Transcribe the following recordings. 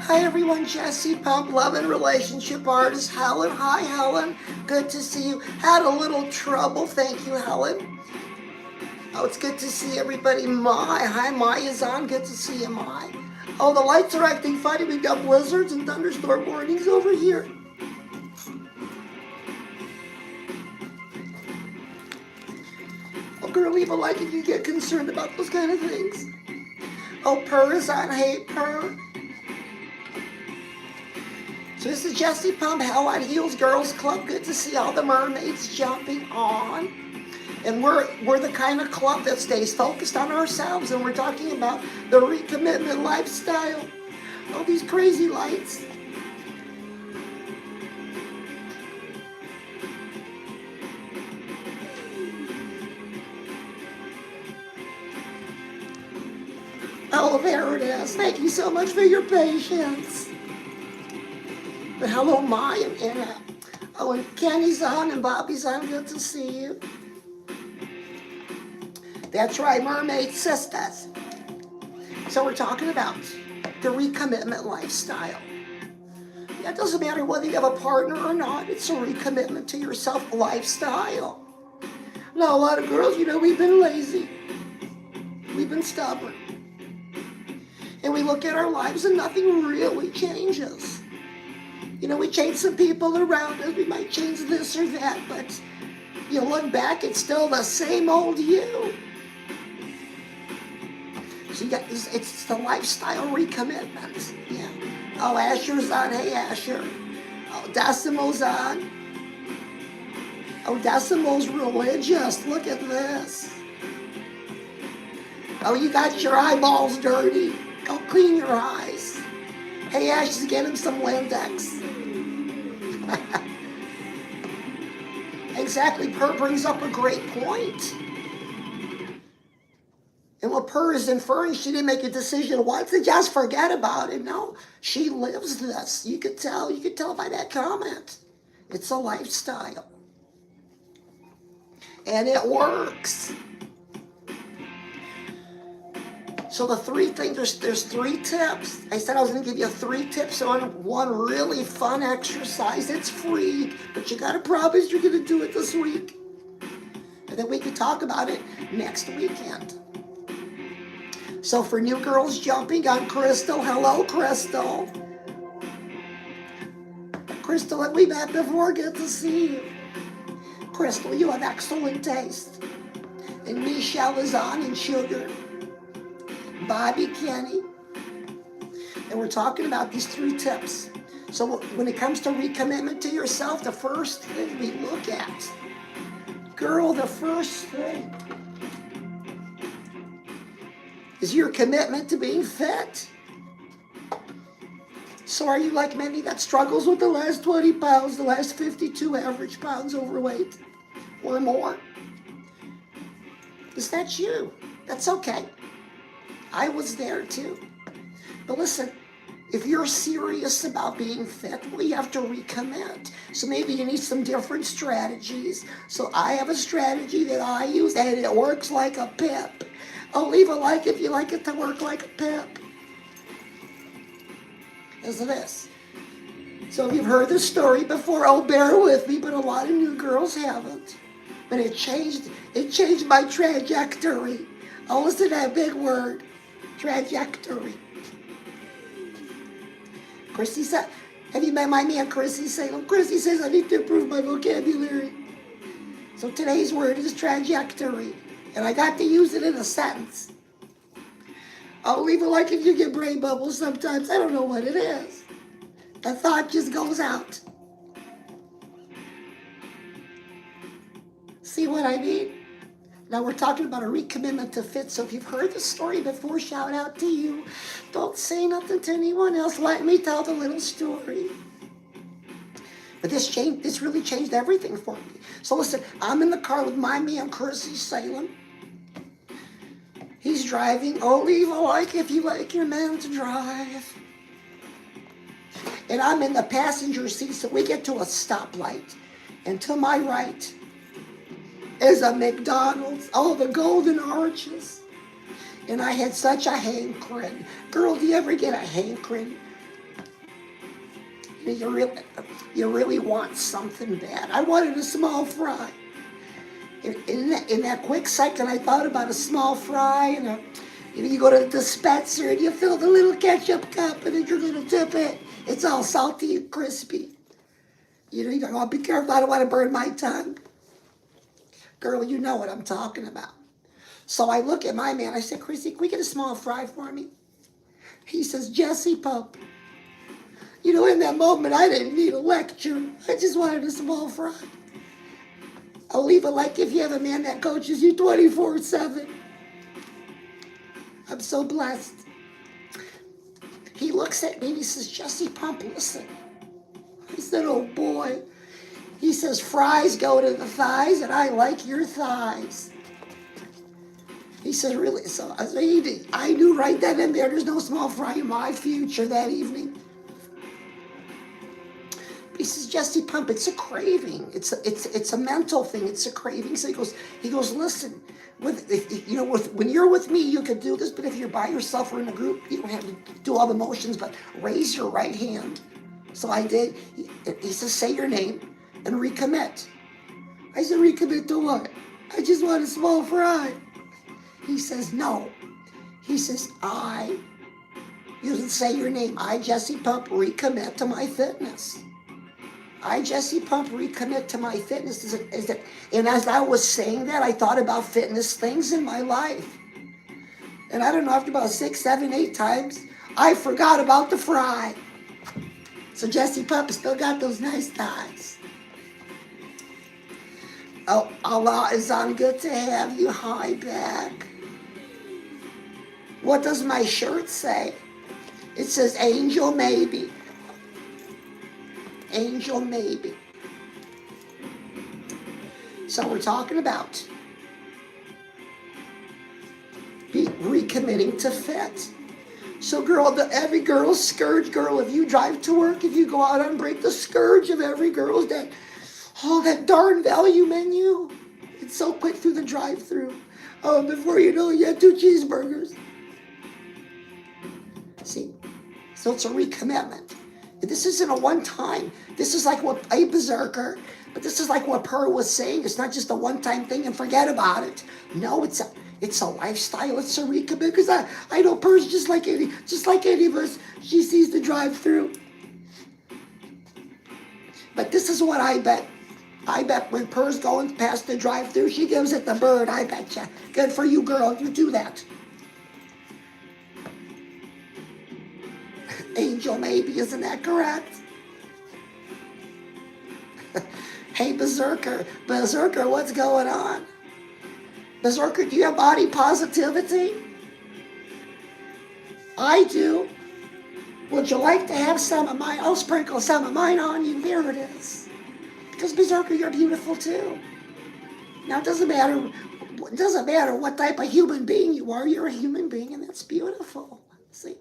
Hi everyone, Jesse Pump, love and relationship artist Helen. Hi Helen, good to see you. Had a little trouble, thank you Helen. Oh, it's good to see everybody. Hi Maya's on, good to see you Mai. Oh, the lights are acting funny, we've got blizzards and thunderstorm warnings over here. Oh girl, leave a like if you get concerned about those kind of things. Oh, Purr is on, hey Purr. So this is Jesse Pump, Hell on Heels Girls Club. Good to see all the mermaids jumping on. And we're the kind of club that stays focused on ourselves, and we're talking about the recommitment lifestyle. Oh, these crazy lights. Oh, there it is. Thank you so much for your patience. But hello, Maya and Anna. Oh, and Kenny's on and Bobby's on. Good to see you. That's right, mermaid sisters. So we're talking about the recommitment lifestyle. Yeah, it doesn't matter whether you have a partner or not. It's a recommitment to yourself lifestyle. Now, a lot of girls, we've been lazy. We've been stubborn. And we look at our lives and nothing really changes. We change some people around us. We might change this or that, but you look back, it's still the same old you. So it's the lifestyle recommitment. Yeah. Oh, Asher's on. Hey, Asher. Oh, Decimal's on. Oh, Decimal's religious. Look at this. Oh, you got your eyeballs dirty. Go clean your eyes. Hey, Ash, just get him some Windex. Exactly. Purr brings up a great point. And what Purr is inferring, she didn't make a decision once and just forget about it. No, she lives this. You could tell by that comment. It's a lifestyle. And it works. So the three things, there's 3 tips. I said I was going to give you 3 tips on one really fun exercise. It's free, but you got to promise you're going to do it this week. And then we can talk about it next weekend. So for new girls jumping on Crystal, hello Crystal. Crystal, have we met before? Good to see you. Crystal, you have excellent taste. And Michelle is on and Sugar. Bobby, Kenny. And we're talking about these 3 tips. So when it comes to recommitment to yourself, the first thing we look at, girl, the first thing is your commitment to being fit. So are you like many that struggles with the last 20 pounds, the last 52 average pounds overweight or more? Is that you? That's okay. I was there too. But listen, if you're serious about being fit, well, you have to recommit. So maybe you need some different strategies. So I have a strategy that I use and it works like a pip. Oh, leave a like if you like it to work like a pip. Is this. So if you've heard this story before, oh, bear with me, but a lot of new girls haven't. But it changed my trajectory. Oh, listen to that big word, trajectory. Chrissy said, have you met my man Chrissy Salem? Chrissy says I need to improve my vocabulary. So today's word is trajectory. And I got to use it in a sentence. I'll leave it like if you get brain bubbles sometimes. I don't know what it is. The thought just goes out. See what I mean? Now we're talking about a recommitment to fit. So if you've heard the story before, shout out to you. Don't say nothing to anyone else. Let me tell the little story. But this really changed everything for me. So listen, I'm in the car with my man, Chrissy Salem. He's driving. Oh, leave a like if you like your man to drive. And I'm in the passenger seat, so we get to a stoplight. And to my right is a McDonald's. Oh, the golden arches. And I had such a hankering. Girl, do you ever get a hankering You really want something bad. I wanted a small fry. In that quick second, I thought about a small fry, and you go to the dispenser and you fill the little ketchup cup, and then you're going to dip it. It's all salty and crispy. You go, oh, be careful, I don't want to burn my tongue. Girl, you know what I'm talking about. So I look at my man, I said, Chrissy, can we get a small fry for me? He says, Jesse Pump. In that moment, I didn't need a lecture. I just wanted a small fry. I'll leave it like if you have a man that coaches you 24/7. I'm so blessed. He looks at me and he says, Jesse Pump, listen. I said, oh boy. He says, fries go to the thighs, and I like your thighs. He says, really? So I knew right then and there, there's no small fry in my future that evening. He says, Jesse Pump, it's a craving. It's a mental thing. It's a craving. So he goes, listen, when you're with me, you could do this, but if you're by yourself or in a group, you don't have to do all the motions, but raise your right hand. So I did. He says, say your name and recommit. I said, recommit to what? I just want a small fry. He says, no. He says, you didn't say your name. I, Jesse Pump, recommit to my fitness. I, Jesse Pump, recommit to my fitness. And as I was saying that, I thought about fitness things in my life. And I don't know, after about 6, 7, 8 times, I forgot about the fry. So Jesse Pump still got those nice thighs. Oh, Allah is on, good to have you. Hi back. What does my shirt say? It says angel maybe. Angel maybe. So we're talking about recommitting to fit. So every girl's scourge, girl, if you drive to work, if you go out on break, the scourge of every girl's that darn value menu. It's so quick through the drive-thru. Oh, before you know it, you had 2 cheeseburgers. See? So it's a recommitment. This isn't a one-time. This is like what a berserker, but this is like what Per was saying. It's not just a one-time thing and forget about it. No, it's a lifestyle. It's a recommit. Because I know Per's just like any of us. She sees the drive-thru. But this is what I bet. I bet when Per's going past the drive-thru, she gives it the bird. I bet you. Good for you, girl. You do that. Angel maybe, isn't that correct? Hey, Berserker, what's going on? Berserker, do you have body positivity? I do. Would you like to have some of mine? I'll sprinkle some of mine on you. There it is. Because Berserker, you're beautiful too. Now, it doesn't matter what type of human being you are. You're a human being, and that's beautiful. See?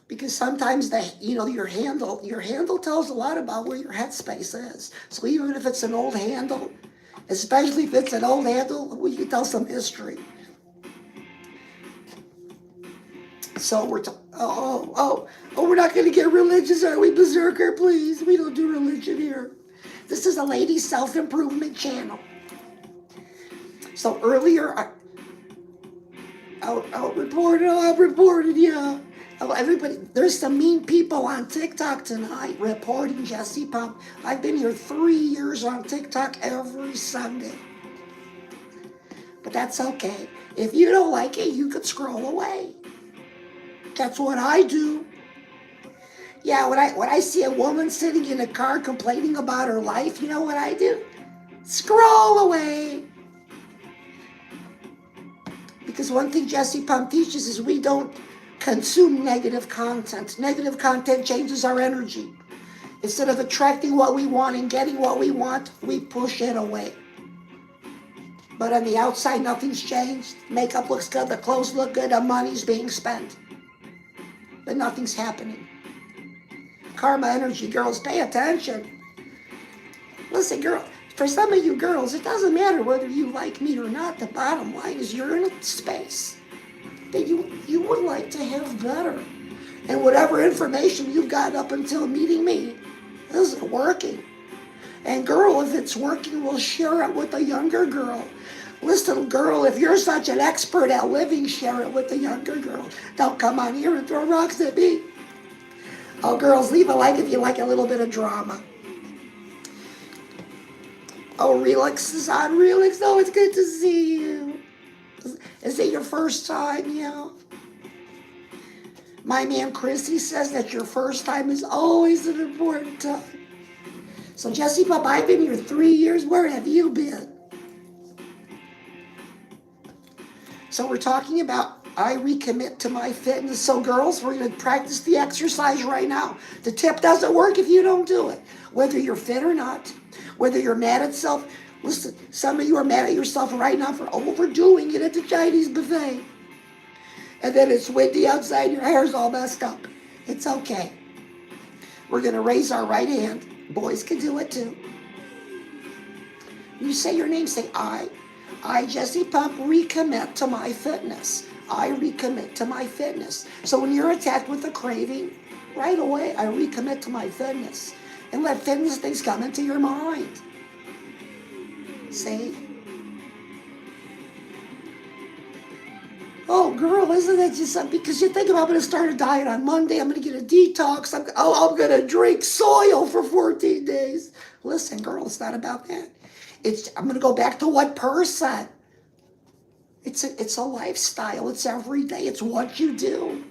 Because sometimes your handle tells a lot about where your headspace is. So even if it's an old handle, especially if it's an old handle, well, you can tell some history. So we're we're not going to get religious, are we, Berserker? Please, we don't do religion here. This is a ladies' self-improvement channel. So earlier, I'll report it, yeah. Oh, everybody, there's some mean people on TikTok tonight reporting Jesse Pump. I've been here 3 years on TikTok every Sunday. But that's okay. If you don't like it, you could scroll away. That's what I do. Yeah, when I see a woman sitting in a car complaining about her life, you know what I do? Scroll away. Because one thing Jesse Pump teaches is we don't consume negative content. Negative content changes our energy. Instead of attracting what we want and getting what we want, we push it away. But on the outside, nothing's changed. Makeup looks good, the clothes look good, the money's being spent. But nothing's happening. Karma energy, girls, pay attention. Listen, girl, for some of you girls, it doesn't matter whether you like me or not. The bottom line is you're in a space that you would like to have better. And whatever information you've got up until meeting me isn't working. And girl, if it's working, we'll share it with a younger girl. Listen, girl, if you're such an expert at living, share it with the younger girl. Don't come on here and throw rocks at me. Oh, girls, leave a like if you like a little bit of drama. Oh, Relix is on. Relix, oh, it's good to see you. Is it your first time? Yeah. My man Chrissy says that your first time is always an important time. So, Jesse Pup, I've been here 3 years. Where have you been? So we're talking about I recommit to my fitness. So girls, we're going to practice the exercise right now. The tip doesn't work if you don't do it. Whether you're fit or not, whether you're mad at self. Listen, some of you are mad at yourself right now for overdoing it at the Chinese buffet. And then it's windy outside, your hair's all messed up. It's okay. We're going to raise our right hand. Boys can do it too. You say your name, say I, Jesse Pump, recommit to my fitness. I recommit to my fitness. So when you're attacked with a craving, right away, I recommit to my fitness. And let fitness things come into your mind. See? Oh, girl, isn't that just something? Because you think about, I'm going to start a diet on Monday. I'm going to get a detox. I'm going to drink soil for 14 days. Listen, girl, it's not about that. I'm going to go back to what person. It's a lifestyle. It's every day. It's what you do.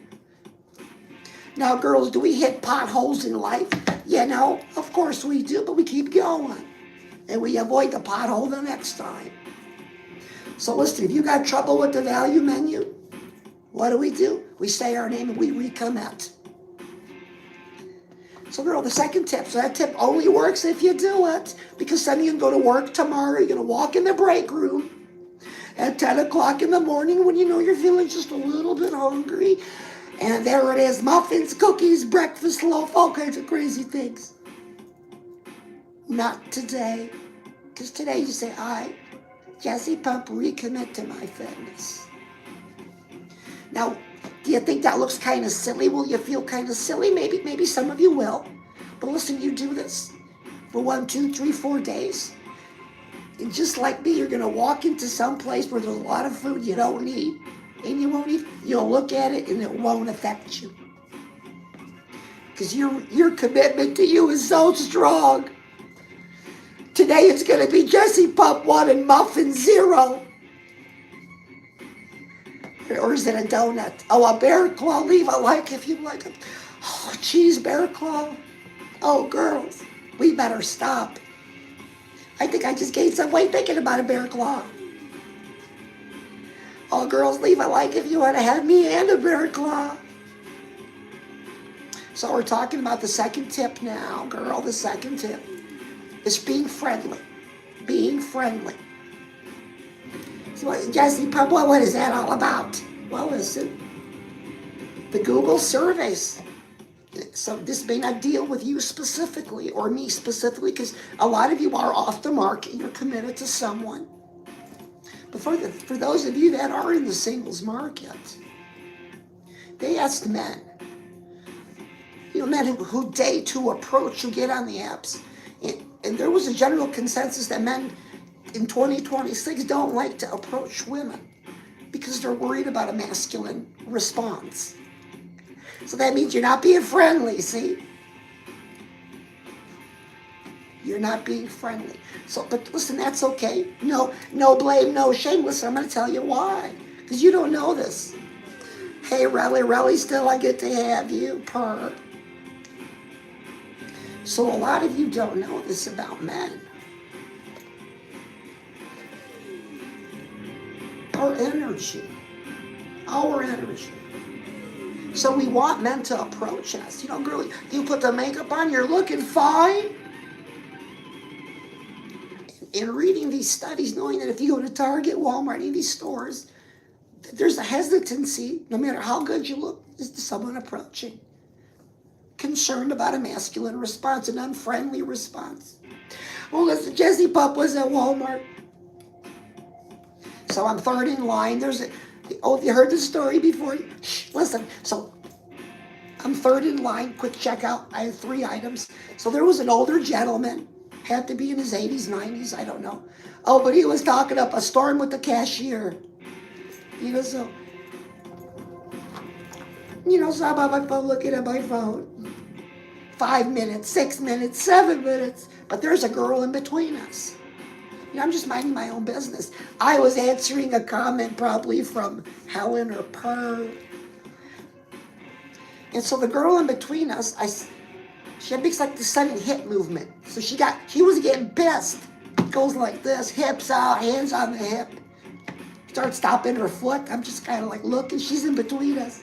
Now, girls, do we hit potholes in life? You know, of course we do, but we keep going. And we avoid the pothole the next time. So listen, if you got trouble with the value menu, what do? We say our name and we recommit. So girl, the second tip, so that tip only works if you do it. Because then you can go to work tomorrow, you're going to walk in the break room at 10 o'clock in the morning when you know you're feeling just a little bit hungry. And there it is, muffins, cookies, breakfast loaf, all kinds of crazy things. Not today. Because today you say, I, Jesse Pump, recommit to my fitness. Now, do you think that looks kind of silly? Will you feel kind of silly? Maybe some of you will. But listen, you do this for 1, 2, 3, 4 days. And just like me, you're going to walk into some place where there's a lot of food you don't need. And you won't eat. You'll look at it and it won't affect you. Because your commitment to you is so strong. Today it's going to be Jesse Pump 1 and Muffin 0. Or is it a donut? Oh, a bear claw. Leave a like if you like it. Oh, cheese bear claw. Oh, girls, we better stop. I think I just gained some weight thinking about a bear claw. Oh, girls, leave a like if you want to have me and a bear claw. So we're talking about the second tip now, girl. The second tip is being friendly. Being friendly. So, Jesse Pump, what is that all about? Well, listen, the Google surveys. So this may not deal with you specifically or me specifically because a lot of you are off the mark and you're committed to someone. But for those of you that are in the singles market, they asked men, men who date, who approach, who get on the apps. And there was a general consensus that men in 2026 don't like to approach women because they're worried about a masculine response. So that means you're not being friendly, see? You're not being friendly. So, but listen, that's okay. No blame, no shame. Listen, I'm going to tell you why. Because you don't know this. Hey, Relly, still I get to have you, purr. So a lot of you don't know this about men. Our energy. So we want men to approach us. Girl, you put the makeup on, you're looking fine. In reading these studies, knowing that if you go to Target, Walmart, any of these stores, there's a hesitancy, no matter how good you look, is to someone approaching. Concerned about a masculine response, an unfriendly response. Well, listen, Jesse Pup was at Walmart. So I'm third in line. Have you heard this story before? Shh, listen. So I'm third in line, quick checkout. I had 3 items. So there was an older gentleman, had to be in his 80s, 90s, I don't know. Oh, but he was talking up a storm with the cashier. You know, so, so I'm on my phone looking at my phone. 5 minutes, 6 minutes, 7 minutes. But there's a girl in between us. I'm just minding my own business. I was answering a comment probably from Helen or Per. And so the girl in between us, she makes like the sudden hip movement. So she was getting pissed. Goes like this, hips out, hands on the hip. Starts stomping her foot. I'm just kind of like looking. She's in between us.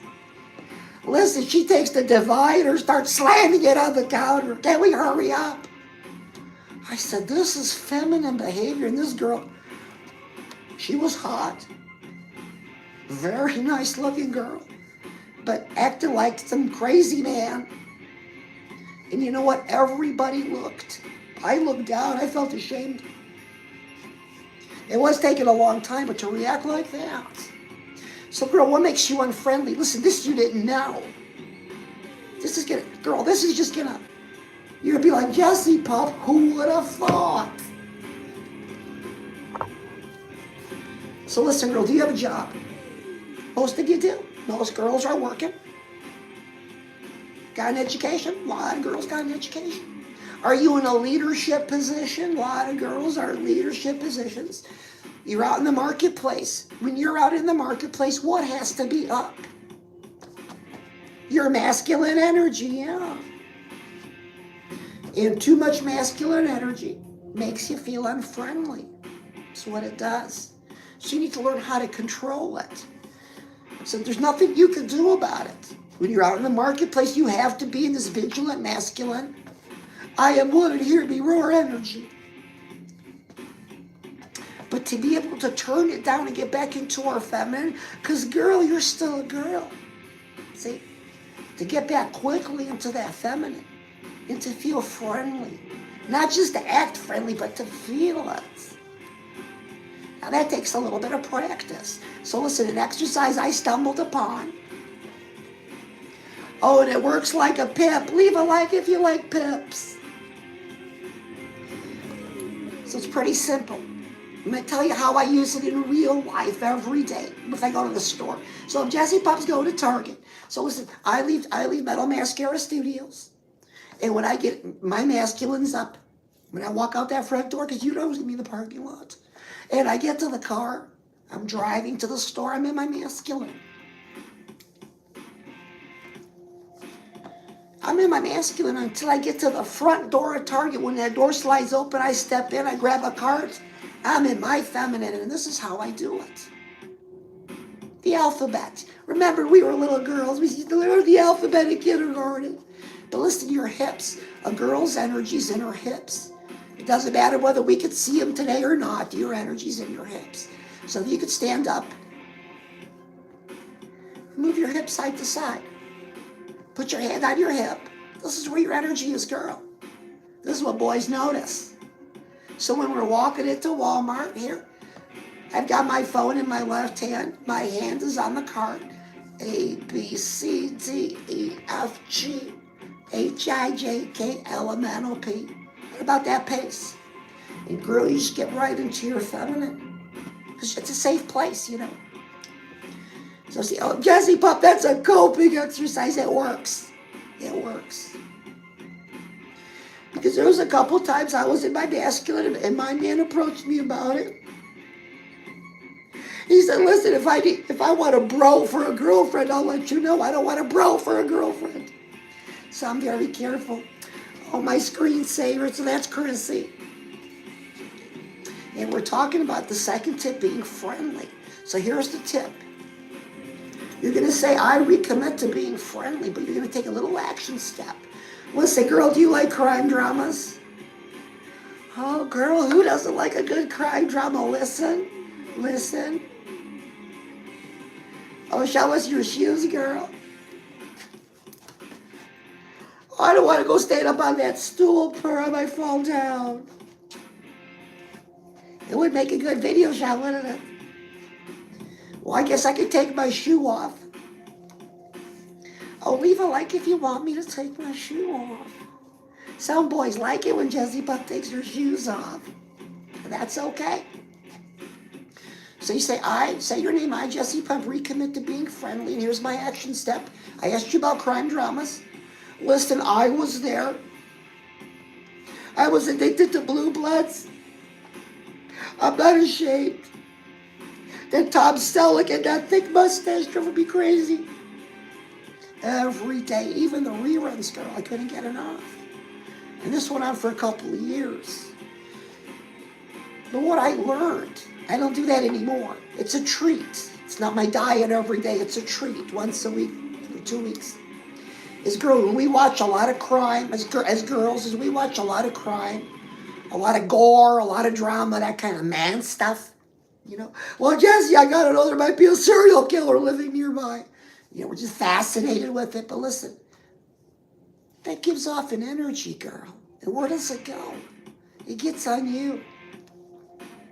Listen, she takes the divider, starts slamming it on the counter. Can we hurry up? I said, this is feminine behavior. And this girl, she was hot. Very nice looking girl. But acting like some crazy man. And you know what? Everybody looked. I looked down. I felt ashamed. It was taking a long time, but to react like that. So, girl, what makes you unfriendly? Listen, this you didn't know. This is just gonna, you're gonna be like, Jesse Pup, who would have thought? So listen, girl, do you have a job? Most of you do. Most girls are working. Got an education? A lot of girls got an education. Are you in a leadership position? A lot of girls are in leadership positions. You're out in the marketplace. When you're out in the marketplace, what has to be up? Your masculine energy, yeah. And too much masculine energy makes you feel unfriendly. That's what it does. So you need to learn how to control it. So there's nothing you can do about it. When you're out in the marketplace, you have to be in this vigilant masculine. I am woman, hear me roar energy. But to be able to turn it down and get back into our feminine, because girl, you're still a girl. See? To get back quickly into that feminine and to feel friendly. Not just to act friendly, but to feel it. Now that takes a little bit of practice. So listen, an exercise I stumbled upon. Oh, and it works like a pip. Leave a like if you like pips. So it's pretty simple. I'm going to tell you how I use it in real life every day if I go to the store. So if Jesse Pups go to Target. So listen, I leave Metal Mascara Studios. And when I get my masculines up, when I walk out that front door, because you know who's going to be in the parking lot. And I get to the car, I'm driving to the store, I'm in my masculine. I'm in my masculine until I get to the front door of Target. When that door slides open, I step in, I grab a cart. I'm in my feminine, and this is how I do it. The alphabet. Remember, we were little girls. We used to learn the alphabet in kindergarten. But listen to your hips. A girl's energy's in her hips. It doesn't matter whether we could see them today or not. Your energy's in your hips. So you could stand up. Move your hips side to side. Put your hand on your hip. This is where your energy is, girl. This is what boys notice. So when we're walking into Walmart here, I've got my phone in my left hand. My hand is on the cart. A, B, C, D, E, F, G, H, I, J, K, L, M, N, O, P. What about that pace? And girl, you just get right into your feminine. Because it's a safe place, you know. So see, oh, Jesse Pup, that's a coping exercise. It works. It works. Because there was a couple times I was in my masculine and my man approached me about it. He said, listen, if I want a bro for a girlfriend, I'll let you know. I don't want a bro for a girlfriend. So I'm very careful. Oh, my screensaver, so that's Chrissy. And we're talking about the second tip being friendly. So here's the tip. You're going to say, I recommit to being friendly, but you're going to take a little action step. Listen, girl, do you like crime dramas? Oh, girl, who doesn't like a good crime drama? Listen. Oh, show us your shoes, girl. Oh, I don't want to go stand up on that stool, Per. I might fall down. It would make a good video shot, wouldn't it? Well, I guess I could take my shoe off. I'll leave a like if you want me to take my shoe off. Some boys like it when Jessie Pup takes her shoes off. That's okay. So you say your name, I, Jessie Pup, recommit to being friendly, and here's my action step. I asked you about crime dramas. Listen, I was there. I was addicted to Blue Bloods. I'm not ashamed. That Tom Selleck and that thick mustache drove me crazy. Every day, even the reruns, girl, I couldn't get enough. And this went on for a couple of years. But what I learned, I don't do that anymore. It's a treat. It's not my diet every day. It's a treat once a week, every 2 weeks. When we watch a lot of crime, as girls, as we watch a lot of crime, a lot of gore, a lot of drama, that kind of man stuff, Well, Jessie, I got to know there might be a serial killer living nearby. We're just fascinated with it. But listen, that gives off an energy, girl. And where does it go? It gets on you.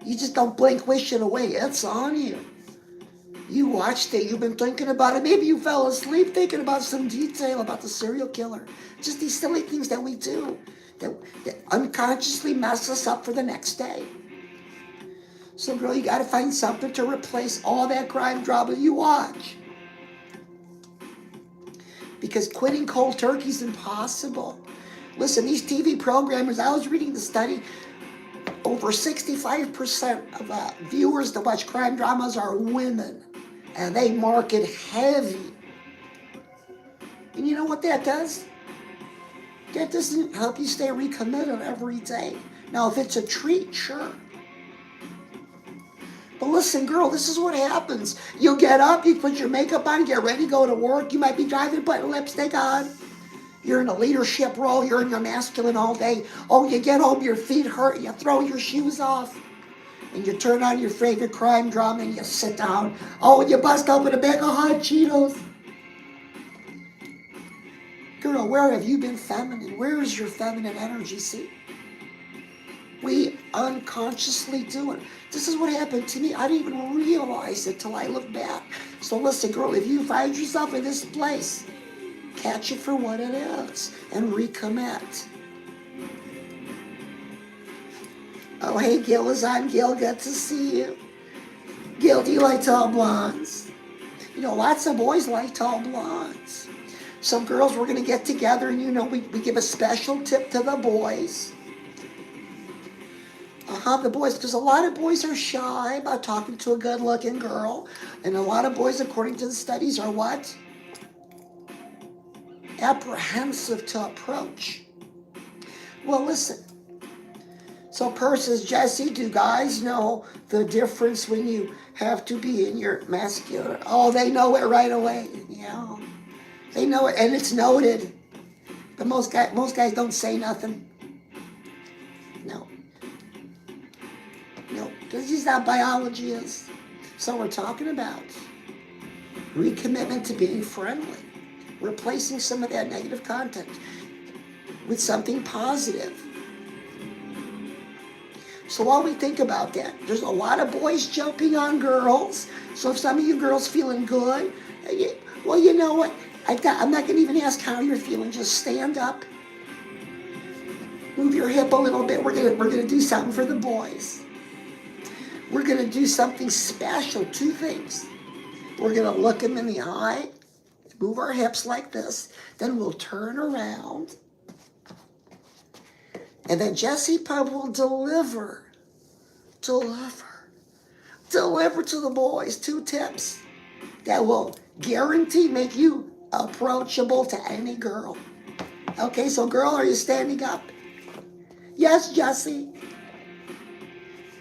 You just don't blink, wish it away. It's on you. You watched it. You've been thinking about it. Maybe you fell asleep thinking about some detail about the serial killer. Just these silly things that we do that unconsciously mess us up for the next day. So, girl, you got to find something to replace all that crime drama you watch. Because quitting cold turkey is impossible. Listen, these TV programmers, I was reading the study, over 65% of viewers that watch crime dramas are women. And they market heavy. And you know what that does? That doesn't help you stay recommitted every day. Now, if it's a treat, sure. But listen, girl, this is what happens. You get up, you put your makeup on, get ready, go to work. You might be driving, putting lipstick on. You're in a leadership role. You're in your masculine all day. Oh, you get home, your feet hurt. You throw your shoes off. And you turn on your favorite crime drama and you sit down. Oh, and you bust open a bag of hot Cheetos. Girl, where have you been feminine? Where is your feminine energy? See? We unconsciously do it. This is what happened to me. I didn't even realize it till I look back. So listen, girl, if you find yourself in this place, catch it for what it is and recommit. Oh, hey, Gil is on. Gil, good to see you. Gil, do you like tall blondes? Lots of boys like tall blondes. Some girls, we're going to get together and, we give a special tip to the boys. The boys, because a lot of boys are shy about talking to a good-looking girl. And a lot of boys, according to the studies, are what? Apprehensive to approach. Well, listen. So persons, Jessie, do guys know the difference when you have to be in your masculine? Oh, they know it right away. They know it, and it's noted. But most guys don't say nothing. No. This is how biology is. So we're talking about recommitment to being friendly, replacing some of that negative content with something positive. So while we think about that, there's a lot of boys jumping on girls. So if some of you girls feeling good, well, you know what? I'm not going to even ask how you're feeling. Just stand up. Move your hip a little bit. We're gonna do something for the boys. We're going to do something special. 2 things. We're going to look them in the eye, move our hips like this. Then we'll turn around. And then Jessie Pup will deliver to the boys 2 tips that will guarantee make you approachable to any girl. Okay, so girl, are you standing up? Yes, Jessie.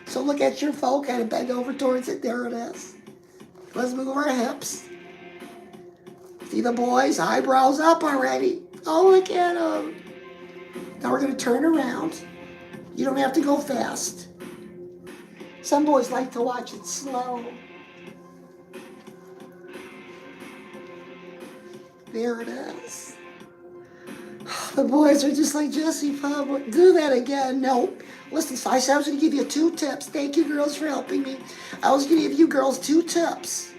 So look at your phone, kind of bend over towards it. There it is. Let's move our hips. See the boys? Eyebrows up already. Oh, look at them. Now we're going to turn around. You don't have to go fast. Some boys like to watch it slow. There it is. The boys are just like, Jessie Pup, do that again. Nope. Listen, so I said I was going to give you 2 tips. Thank you, girls, for helping me. I was going to give you girls 2 tips.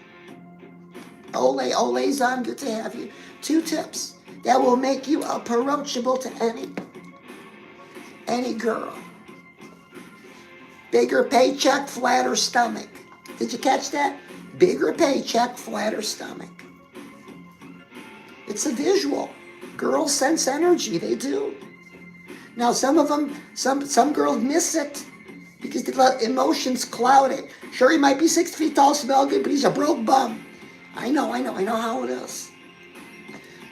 Ole's on. Good to have you. 2 tips that will make you approachable to any girl. Bigger paycheck, flatter stomach. Did you catch that? Bigger paycheck, flatter stomach. It's a visual. Girls sense energy, they do. Now some of them, some girls miss it because they let emotions cloud it. Sure, he might be 6 feet tall, smell good, but he's a broke bum. I know how it is.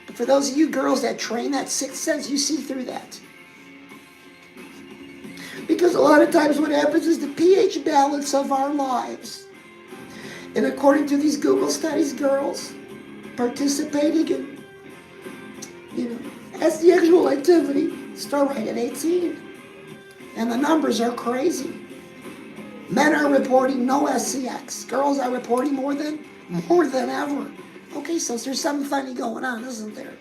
But for those of you girls that train that sixth sense, you see through that. Because a lot of times what happens is the pH balance of our lives. And according to these Google studies, girls participating in, as the actual activity start right at 18. And the numbers are crazy. Men are reporting no SCX. Girls are reporting more than ever. Okay, so there's something funny going on, isn't there?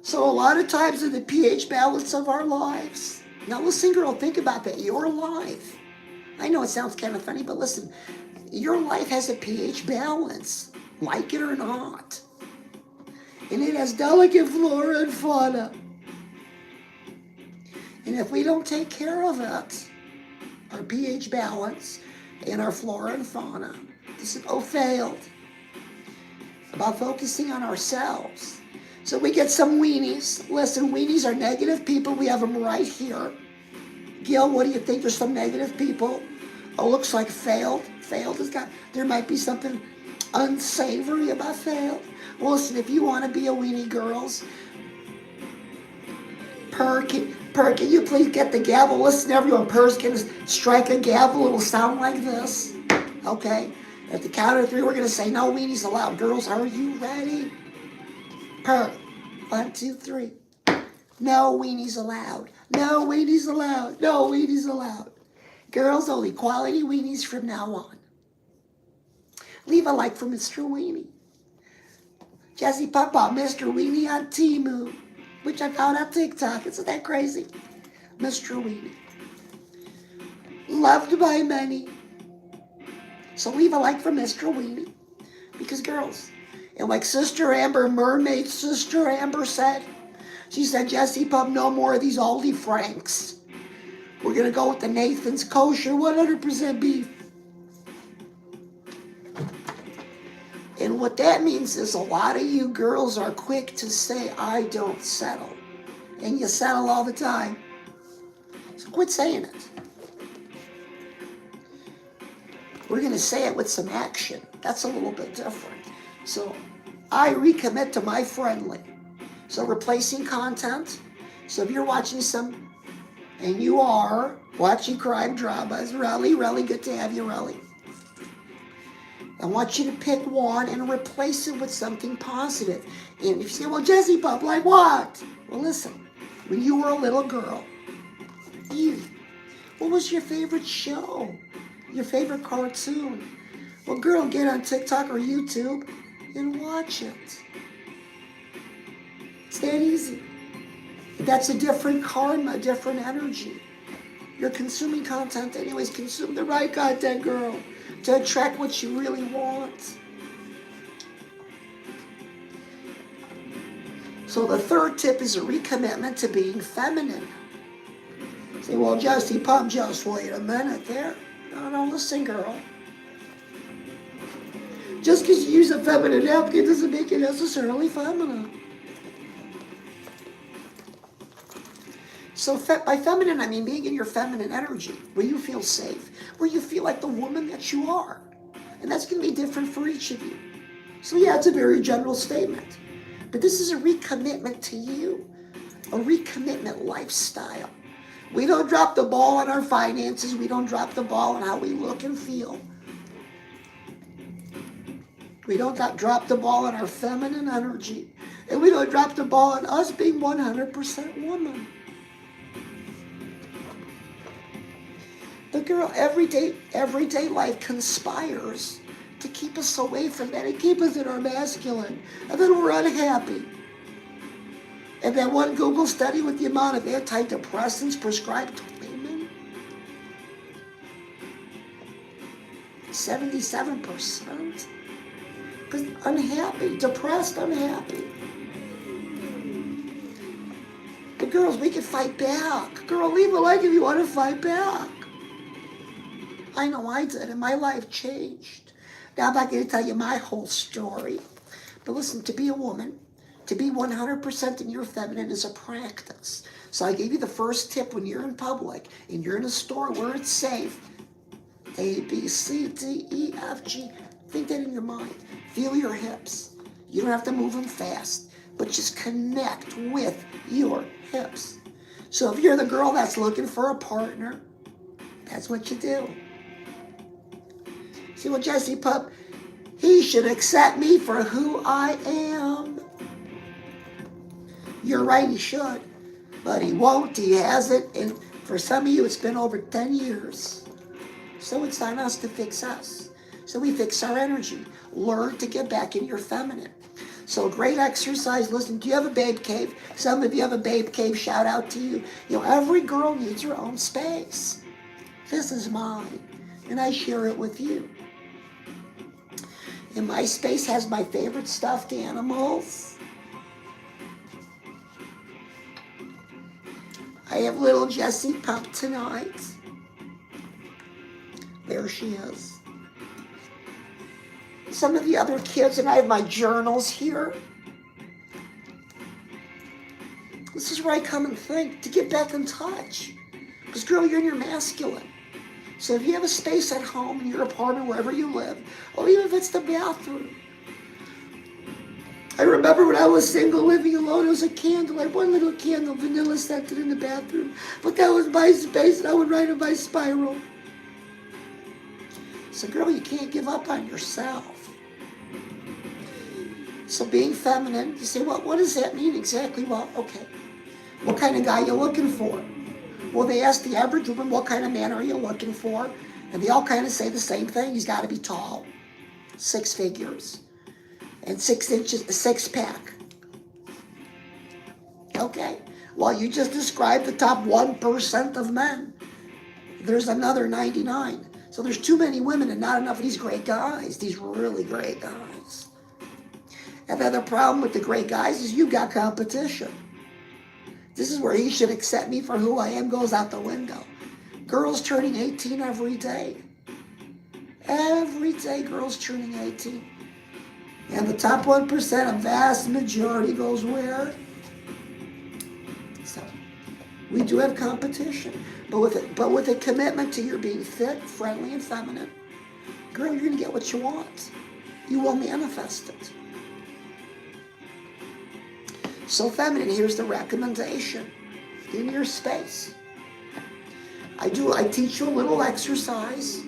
So a lot of times in the pH balance of our lives. Now listen, girl, think about that. Your life. I know it sounds kind of funny, but listen. Your life has a pH balance, like it or not. And it has delicate flora and fauna. And if we don't take care of it, our pH balance and our flora and fauna, this is failed. About focusing on ourselves. So we get some weenies. Listen, weenies are negative people. We have them right here. Gil, what do you think? There's some negative people. Oh, looks like failed. Failed has got, there might be something unsavory about failed. Well, listen, if you want to be a weenie, girls, can you please get the gavel? Listen, everyone, can strike a gavel. It'll sound like this. Okay? At the count of 3, we're going to say no weenies allowed. Girls, are you ready? 1, 2, 3. No weenies allowed. No weenies allowed. No weenies allowed. Girls, only quality weenies from now on. Leave a like for Mr. Weenie. Jesse Pump bought Mr. Weenie on Temu, which I found on TikTok. Isn't that crazy? Mr. Weenie. Loved by many. So leave a like for Mr. Weenie. Because girls, and like Sister Amber, Mermaid Sister Amber said, she said, Jesse Pump, no more of these Aldi Franks. We're going to go with the Nathan's Kosher 100% beef. And what that means is a lot of you girls are quick to say, I don't settle. And you settle all the time. So quit saying it. We're going to say it with some action. That's a little bit different. So I recommit to my friendly. So replacing content. So if you're watching some, and you are watching crime dramas, really good to have you, really. I want you to pick one and replace it with something positive. And if you say, well, Jesse Pump, like what? Well, listen, when you were a little girl, what was your favorite show? Your favorite cartoon? Well, girl, get on TikTok or YouTube and watch it. It's that easy. That's a different karma, a different energy. You're consuming content anyways. Consume the right content, girl, to attract what you really want. So the third tip is a recommitment to being feminine. Say, well, Jesse Pump, just wait a minute there. No, listen, girl. Just because you use a feminine napkin doesn't make it necessarily feminine. So by feminine, I mean being in your feminine energy, where you feel safe, where you feel like the woman that you are. And that's going to be different for each of you. So yeah, it's a very general statement. But this is a recommitment to you, a recommitment lifestyle. We don't drop the ball on our finances. We don't drop the ball on how we look and feel. We don't drop the ball on our feminine energy. And we don't drop the ball on us being 100% woman. But girl, everyday life conspires to keep us away from that and keep us in our masculine. And then we're unhappy. And that one Google study with the amount of antidepressants prescribed to women, 77%. Because unhappy, depressed, unhappy. But girls, we can fight back. Girl, leave a like if you want to fight back. I know I did, and my life changed. Now I'm not going to tell you my whole story. But listen, to be a woman, to be 100% in your feminine is a practice. So I gave you the first tip when you're in public and you're in a store where it's safe. A, B, C, D, E, F, G. Think that in your mind. Feel your hips. You don't have to move them fast, but just connect with your hips. So if you're the girl that's looking for a partner, that's what you do. See what Jesse Pup? He should accept me for who I am. You're right, he should. But he won't, he hasn't. And for some of you, it's been over 10 years. So it's on us to fix us. So we fix our energy. Learn to get back in your feminine. So great exercise. Listen, do you have a babe cave? Some of you have a babe cave. Shout out to you. You know, every girl needs her own space. This is mine. And I share it with you. And my space has my favorite stuffed animals. I have little Jessie Pup tonight. There she is. Some of the other kids, and I have my journals here. This is where I come and think to get back in touch. Because girl, you're in your masculine. So if you have a space at home in your apartment, wherever you live, or even if it's the bathroom. I remember when I was single, living alone, it was a candle. I had one little candle, vanilla scented in the bathroom. But that was my space, and I would write in my spiral. So girl, you can't give up on yourself. So being feminine, you say, well, what does that mean exactly? Well, okay. What kind of guy are you looking for? Well, they ask the average woman, what kind of man are you looking for? And they all kind of say the same thing. He's got to be tall, 6 figures, and 6 inches, a 6-pack. Okay. Well, you just described the top 1% of men. There's another 99. So there's too many women and not enough of these great guys, these really great guys. And then the problem with the great guys is you got competition. This is where he should accept me for who I am goes out the window. Girls turning 18 every day. Every day girls turning 18. And the top 1%, a vast majority goes where? So we do have competition. But with a commitment to your being fit, friendly, and feminine, girl, you're going to get what you want. You will manifest it. So feminine, here's the recommendation. In your space. I teach you a little exercise.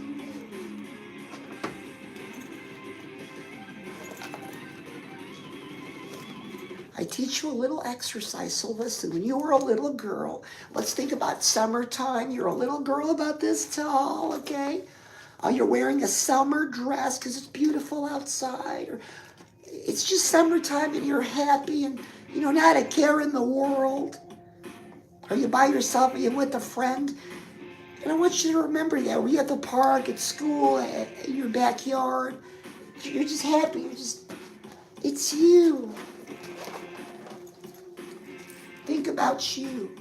I teach you a little exercise. So listen, when you were a little girl, let's think about summertime. You're a little girl about this tall, okay? You're wearing a summer dress because it's beautiful outside. Or it's just summertime and you're happy and, you know, not a care in the world. Are you by yourself? Are you with a friend? And I want you to remember that. Were you at the park, at school, in your backyard? You're just happy. It's you. Think about you.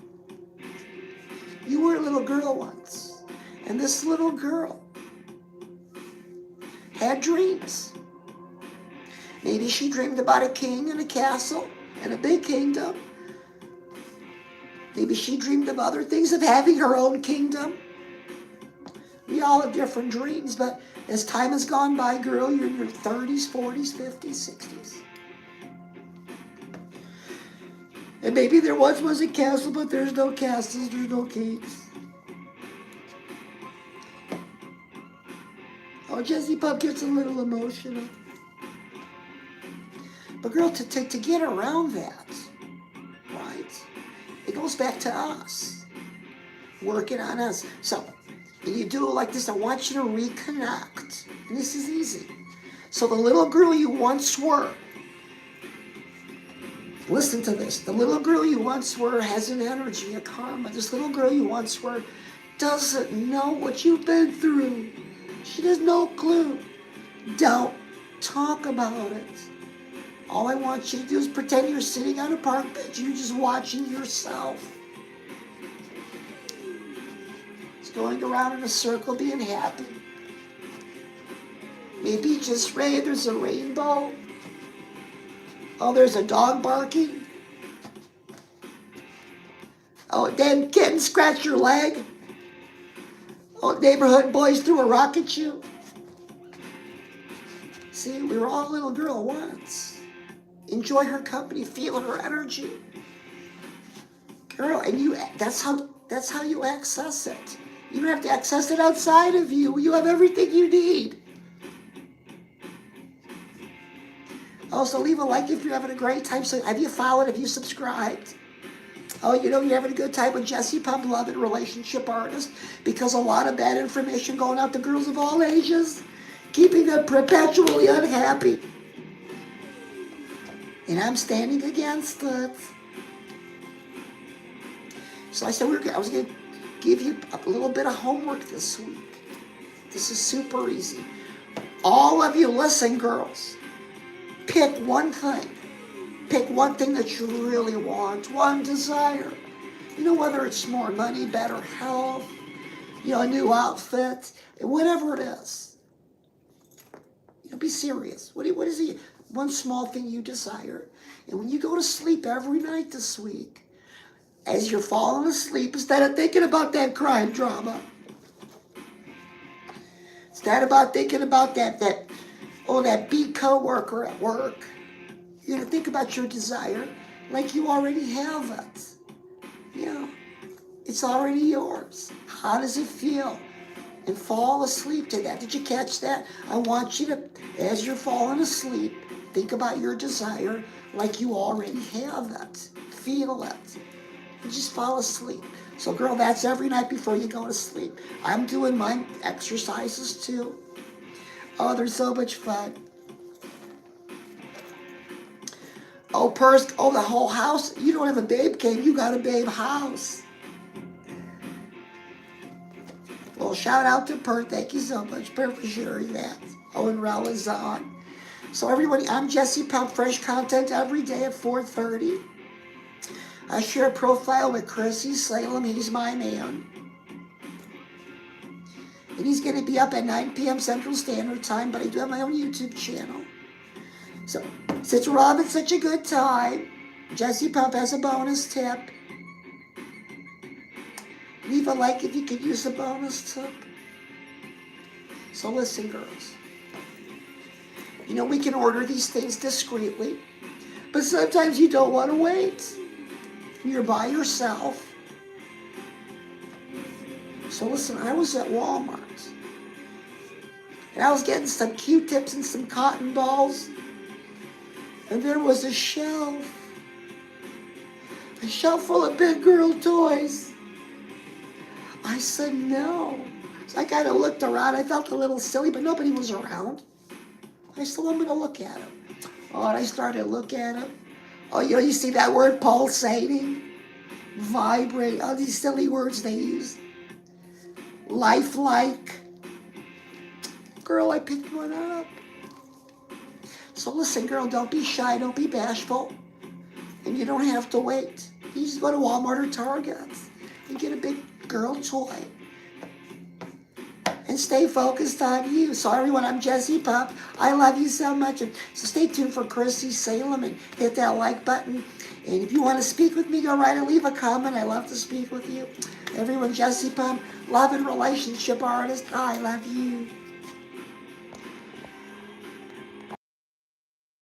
You were a little girl once. And this little girl had dreams. Maybe she dreamed about a king and a castle and a big kingdom. Maybe she dreamed of other things, of having her own kingdom. We all have different dreams, but as time has gone by, girl, you're in your 30s, 40s, 50s, 60s. And maybe there once was a castle, but there's no castles, there's no kings. Oh, Jessie Pup gets a little emotional. But girl, to get around that, right, it goes back to us, working on us. So, and you do it like this, I want you to reconnect. And this is easy. So the little girl you once were, listen to this. The little girl you once were has an energy, a karma. This little girl you once were doesn't know what you've been through. She has no clue. Don't Talk about it. All I want you to do is pretend you're sitting on a park bench. You're just watching yourself. Just going around in a circle being happy. Maybe just rain. There's a rainbow. Oh, there's a dog barking. Oh, damn kitten scratched your leg. Oh, neighborhood boys threw a rock at you. See, we were all a little girl once. Enjoy her company, feel her energy. Girl, and that's how you access it. You don't have to access it outside of you. You have everything you need. Also, leave a like if you're having a great time. So have you followed? Have you subscribed? Oh, you know you're having a good time with Jesse Pump, Love and Relationship Artist, because a lot of bad information going out to girls of all ages, keeping them perpetually unhappy. And I'm standing against it. So I said I was going to give you a little bit of homework this week. This is super easy. All of you listen, girls. Pick one thing. Pick one thing that you really want, one desire. You know, whether it's more money, better health, you know, a new outfit, whatever it is. You know, be serious. What is it? One small thing you desire. And when you go to sleep every night this week, as you're falling asleep, instead of thinking about that crime drama, instead about thinking about that beat coworker at work, you're going to think about your desire like you already have it. You know, it's already yours. How does it feel? And fall asleep to that. Did you catch that? I want you to, as you're falling asleep, think about your desire like you already have it. Feel it. And just fall asleep. So, girl, that's every night before you go to sleep. I'm doing my exercises too. Oh, they're so much fun. Oh, the whole house. You don't have a babe cave. You got a babe house. Well, shout out to Pert. Thank you so much, Pert, for sharing that. Oh, and Rel is on. So, everybody, I'm Jesse Pump. Fresh content every day at 4:30. I share a profile with Chrissy Salem. He's my man. And he's going to be up at 9 p.m. Central Standard Time, but I do have my own YouTube channel. So, since we're having such a good time, Jesse Pump has a bonus tip. Leave a like if you could use a bonus tip. So listen, girls. You know, we can order these things discreetly, but sometimes you don't want to wait. You're by yourself. So listen, I was at Walmart, and I was getting some Q-tips and some cotton balls, and there was a shelf full of big girl toys. I said no. So I kind of looked around. I felt a little silly, but nobody was around. I said, well, I'm going to look at them. Oh, and I started to look at them. Oh, you know, you see that word pulsating, vibrate, all these silly words they use. Lifelike. Girl, I picked one up. So listen, girl, don't be shy, don't be bashful. And you don't have to wait. You just go to Walmart or Target and get a big girl toy. And stay focused on you. So everyone, I'm Jesse Pump. I love you so much. And so stay tuned for Chrissy Salem and hit that like button. And if you want to speak with me, go right and leave a comment. I love to speak with you. Everyone, Jesse Pump, Love and Relationship Artist. I love you.